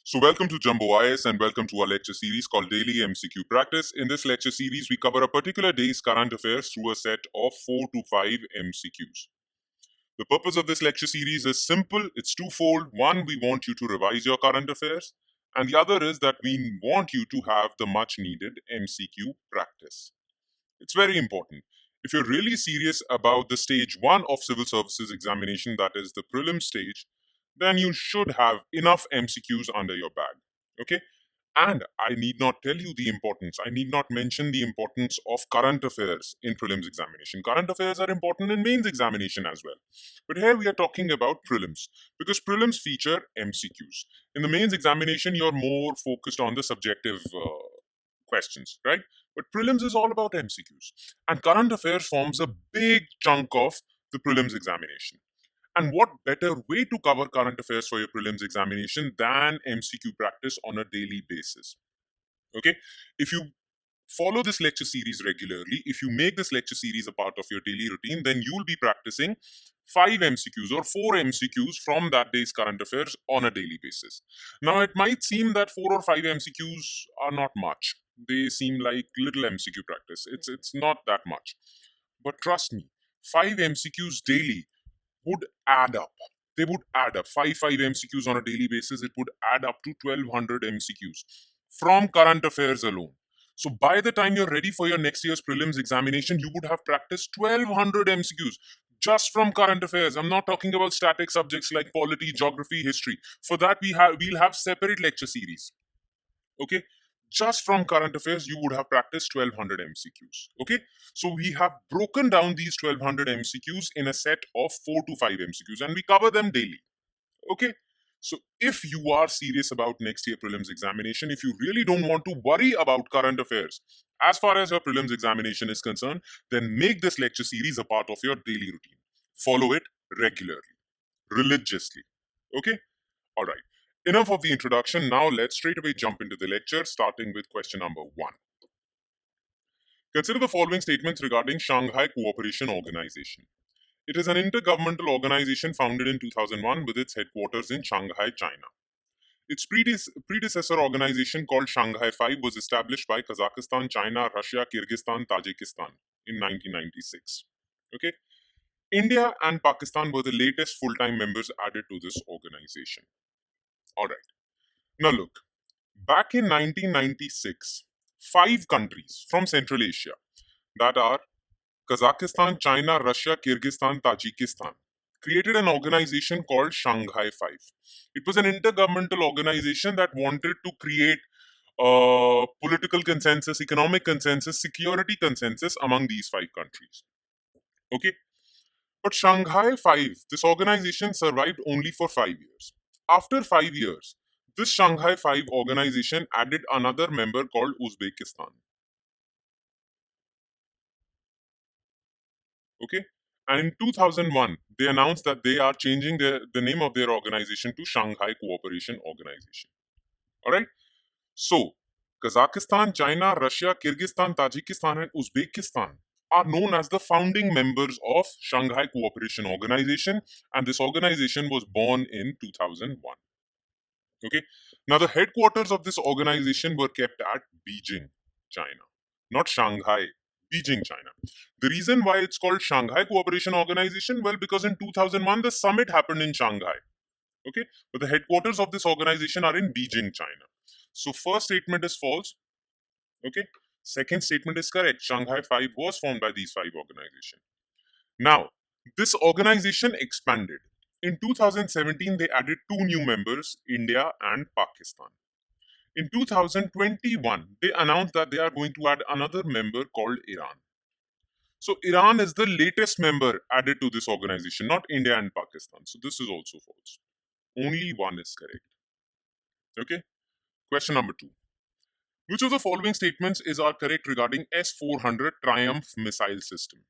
So welcome to Jumbo IS and welcome to our lecture series called Daily MCQ Practice. In this lecture series, we cover a particular day's current affairs through a set of 4 to 5 MCQs. The purpose of this lecture series is simple. It's twofold. One, we want you to revise your current affairs, and the other is that we want you to have the much needed MCQ practice. It's very important. If you're really serious about the stage 1 of civil services examination, that is the prelim stage, then you should have enough MCQs under your bag. Okay? And I need not tell you the importance. I need not mention the importance of current affairs in prelims examination. Current affairs are important in mains examination as well. But here we are talking about prelims because prelims feature MCQs. In the mains examination, you're more focused on the subjective questions, right? But prelims is all about MCQs. And current affairs forms a big chunk of the prelims examination. And what better way to cover current affairs for your prelims examination than MCQ practice on a daily basis? Okay, if you follow this lecture series regularly, if you make this lecture series a part of your daily routine, then you'll be practicing 5 MCQs or 4 MCQs from that day's current affairs on a daily basis. Now, it might seem that 4 or 5 MCQs are not much. They seem like little MCQ practice. It's not that much. But trust me, 5 MCQs daily would add up. They would add up. 5 MCQs on a daily basis, it would add up to 1200 MCQs from current affairs alone. So by the time you're ready for your next year's prelims examination, you would have practiced 1200 MCQs just from current affairs. I'm not talking about static subjects like polity, geography, history. For that, we'll have separate lecture series. Okay, just from current affairs you would have practiced 1200 MCQs. Okay, so we have broken down these 1200 MCQs in a set of 4 to 5 MCQs and we cover them daily. Okay, so if you are serious about next year prelims examination, if you really don't want to worry about current affairs as far as your prelims examination is concerned, then make this lecture series a part of your daily routine. Follow it regularly, religiously. Okay, all right. Enough of the introduction. Now let's straight away jump into the lecture, starting with question number 1. Consider the following statements regarding Shanghai Cooperation Organization. It is an intergovernmental organization founded in 2001 with its headquarters in Shanghai, China. Its predecessor organization called Shanghai 5 was established by Kazakhstan, China, Russia, Kyrgyzstan, Tajikistan in 1996. Okay? India and Pakistan were the latest full-time members added to this organization. All right. Now look, back in 1996, 5 countries from Central Asia, that are Kazakhstan, China, Russia, Kyrgyzstan, Tajikistan, created an organization called Shanghai 5. It was an intergovernmental organization that wanted to create political consensus, economic consensus, security consensus among these 5 countries. Okay? But Shanghai 5, this organization survived only for 5 years. After 5 years, this Shanghai 5 organization added another member called Uzbekistan. Okay? And in 2001, they announced that they are changing the name of their organization to Shanghai Cooperation Organization. All right? So, Kazakhstan, China, Russia, Kyrgyzstan, Tajikistan, and Uzbekistan are known as the founding members of Shanghai Cooperation Organization, and this organization was born in 2001. Okay, now the headquarters of this organization were kept at Beijing, China, not Shanghai. Beijing, China. The reason why it's called Shanghai Cooperation Organization, well, because in 2001 the summit happened in Shanghai. Okay, but the headquarters of this organization are in Beijing, China. So first statement is false. Okay, second statement is correct. Shanghai 5 was formed by these 5 organizations. Now, this organization expanded. In 2017, they added 2 new members, India and Pakistan. In 2021, they announced that they are going to add another member called Iran. So, Iran is the latest member added to this organization, not India and Pakistan. So, this is also false. Only one is correct. Okay? Question number 2. Which of the following statements is correct regarding S-400 Triumph missile system?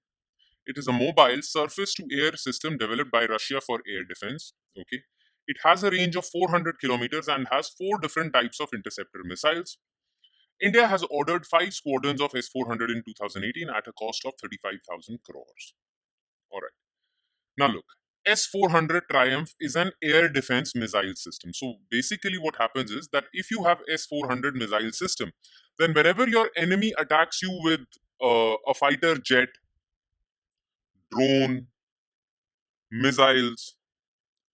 It is a mobile surface-to-air system developed by Russia for air defense. Okay, it has a range of 400 kilometers and has 4 different types of interceptor missiles. India has ordered 5 squadrons of S-400 in 2018 at a cost of 35,000 crores. All right. Now look, S-400 Triumph is an air defense missile system. So basically what happens is that if you have S-400 missile system, then whenever your enemy attacks you with a fighter jet, drone, missiles,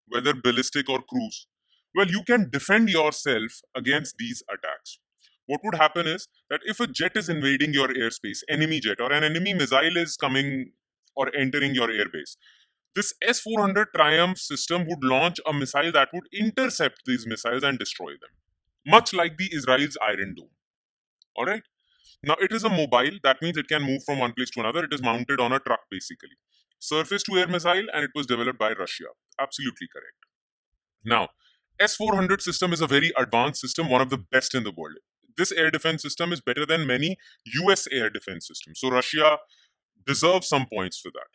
whether ballistic or cruise, well, you can defend yourself against these attacks. What would happen is that if a jet is invading your airspace, enemy jet or an enemy missile is coming or entering your airbase, this S-400 Triumph system would launch a missile that would intercept these missiles and destroy them, much like the Israel's Iron Dome. All right. Now, it is a mobile. That means it can move from one place to another. It is mounted on a truck, basically. Surface-to-air missile, and it was developed by Russia. Absolutely correct. Now, S-400 system is a very advanced system, one of the best in the world. This air defense system is better than many US air defense systems. So Russia deserves some points for that.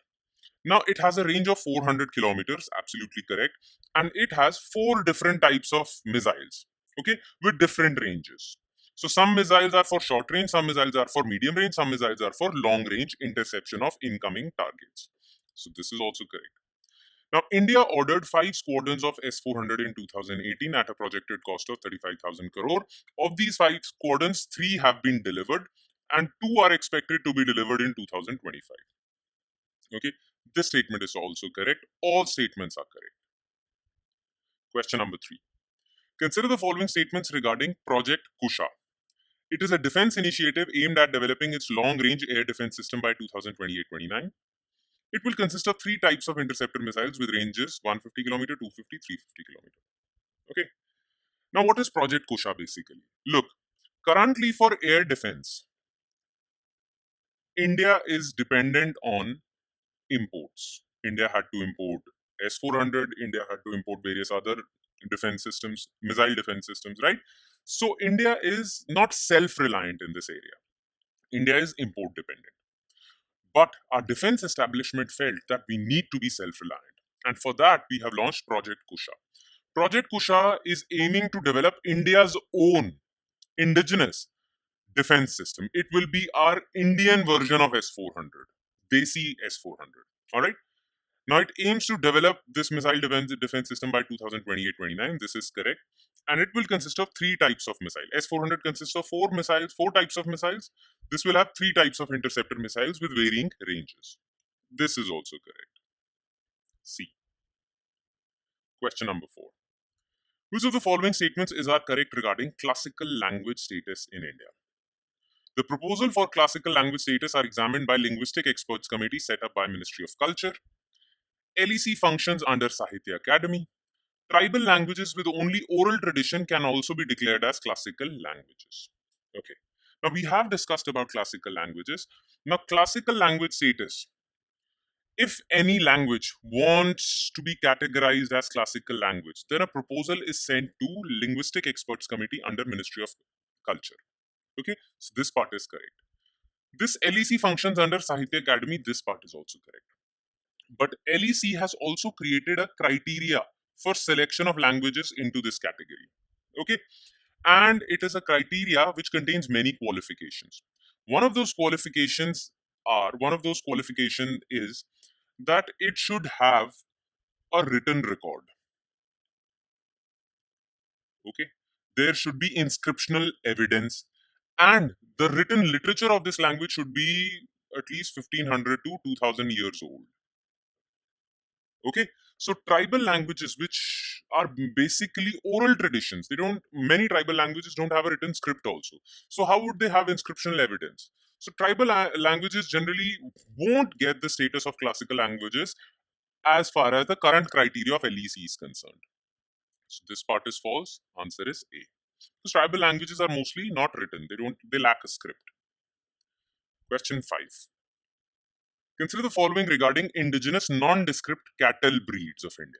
Now, it has a range of 400 kilometers, absolutely correct. And it has 4 different types of missiles, okay, with different ranges. So some missiles are for short range, some missiles are for medium range, some missiles are for long range interception of incoming targets. So this is also correct. Now, India ordered 5 squadrons of S-400 in 2018 at a projected cost of 35,000 crore. Of these 5 squadrons, 3 have been delivered and 2 are expected to be delivered in 2025. Okay, this statement is also correct. All statements are correct. Question number 3. Consider the following statements regarding Project Kusha. It is a defense initiative aimed at developing its long-range air defense system by 2028-29. It will consist of 3 types of interceptor missiles with ranges 150 km, 250, 350 km. Okay. Now, what is Project Kusha basically? Look, currently for air defense, India is dependent on imports. India had to import S-400, India had to import various other defense systems, missile defense systems, right? So India is not self-reliant in this area. India is import dependent. But our defense establishment felt that we need to be self-reliant. And for that, we have launched Project Kusha. Project Kusha is aiming to develop India's own indigenous defense system. It will be our Indian version of S-400, Desi S-400. All right. Now, it aims to develop this missile defense system by 2028-29. This is correct. And it will consist of 3 types of missile. S-400 consists of 4 missiles, 4 types of missiles. This will have 3 types of interceptor missiles with varying ranges. This is also correct. C. Question number 4. Which of the following statements is correct regarding classical language status in India? The proposal for classical language status are examined by Linguistic Experts Committee set up by Ministry of Culture. LEC functions under Sahitya Academy. Tribal languages with only oral tradition can also be declared as classical languages. Okay. Now, we have discussed about classical languages. Now, classical language status. If any language wants to be categorized as classical language, then a proposal is sent to Linguistic Experts Committee under Ministry of Culture. Okay, so this part is correct. This LEC functions under Sahitya Academy. This part is also correct. But LEC has also created a criteria for selection of languages into this category. Okay, and it is a criteria which contains many qualifications. One of those qualifications is that it should have a written record. Okay, there should be inscriptional evidence, and the written literature of this language should be at least 1500 to 2000 years old. Okay, so tribal languages, which are basically oral traditions, many tribal languages don't have a written script also. So how would they have inscriptional evidence? So tribal languages generally won't get the status of classical languages as far as the current criteria of LEC is concerned. So this part is false. Answer is A. Because tribal languages are mostly not written. They lack a script. Question 5. Consider the following regarding indigenous nondescript cattle breeds of India.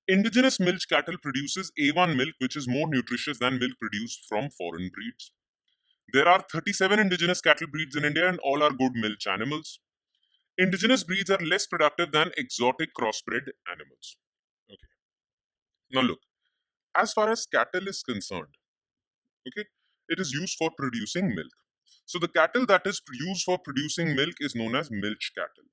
Indigenous milch cattle produces A1 milk, which is more nutritious than milk produced from foreign breeds. There are 37 indigenous cattle breeds in India and all are good milch animals. Indigenous breeds are less productive than exotic crossbred animals. Okay. Now look, as far as cattle is concerned, okay, it is used for producing milk. So the cattle that is used for producing milk is known as milch cattle.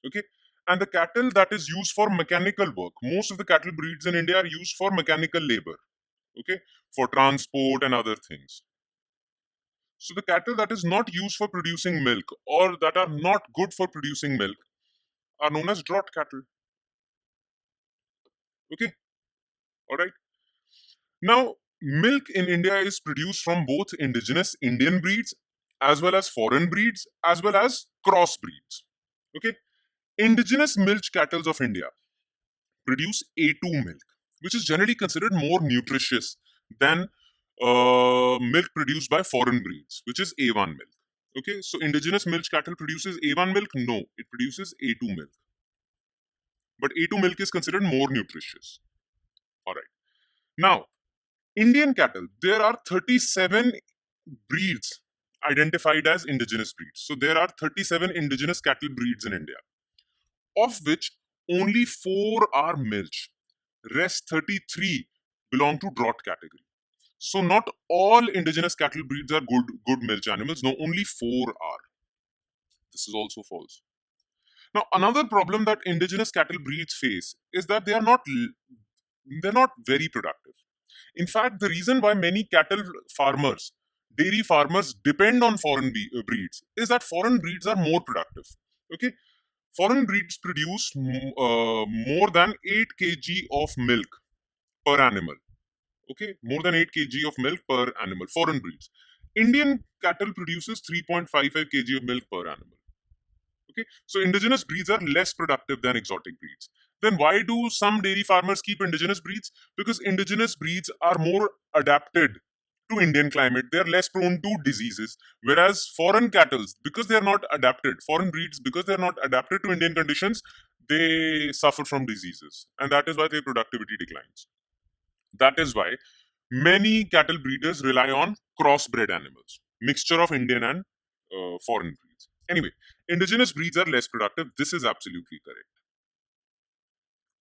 Okay, and the cattle that is used for mechanical work. Most of the cattle breeds in India are used for mechanical labor, okay, for transport and other things. So the cattle that is not used for producing milk or that are not good for producing milk are known as draught cattle. Okay, all right. Now, milk in India is produced from both indigenous Indian breeds as well as foreign breeds as well as cross breeds. Okay, indigenous milk cattle of India produce A2 milk, which is generally considered more nutritious than milk produced by foreign breeds, which is A1 milk. Okay, so indigenous milk cattle produces A1 milk? No, it produces A2 milk. But A2 milk is considered more nutritious. All right. Now, Indian cattle, there are 37 breeds identified as indigenous breeds. So there are 37 indigenous cattle breeds in India, of which only 4 are milch. Rest 33 belong to draught category. So not all indigenous cattle breeds are good milch animals. No, only 4 are. This is also false. Now, another problem that indigenous cattle breeds face is that they're not very productive. In fact, the reason why many cattle farmers, dairy farmers depend on foreign breeds is that foreign breeds are more productive. Okay, foreign breeds produce more than 8 kg of milk per animal. Okay, more than 8 kg of milk per animal. Foreign breeds. Indian cattle produces 3.55 kg of milk per animal. Okay, so indigenous breeds are less productive than exotic breeds. Then why do some dairy farmers keep indigenous breeds? Because indigenous breeds are more adapted to Indian climate. They are less prone to diseases. Whereas foreign cattle, because they are not adapted, foreign breeds, because they are not adapted to Indian conditions, they suffer from diseases. And that is why their productivity declines. That is why many cattle breeders rely on crossbred animals, mixture of Indian and foreign breeds. Anyway, indigenous breeds are less productive. This is absolutely correct.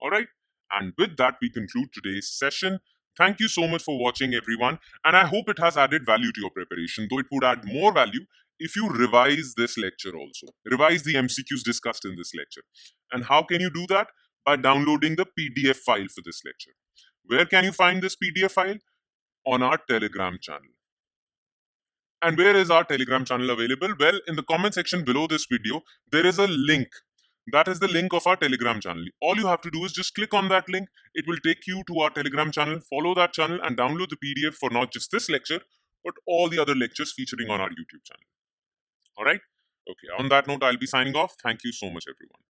All right. And with that, we conclude today's session. Thank you so much for watching, everyone. And I hope it has added value to your preparation, though it would add more value if you revise this lecture also. Revise the MCQs discussed in this lecture. And how can you do that? By downloading the PDF file for this lecture. Where can you find this PDF file? On our Telegram channel. And where is our Telegram channel available? Well, in the comment section below this video, there is a link. That is the link of our Telegram channel. All you have to do is just click on that link. It will take you to our Telegram channel. Follow that channel and download the PDF for not just this lecture, but all the other lectures featuring on our YouTube channel. All right? Okay, on that note, I'll be signing off. Thank you so much, everyone.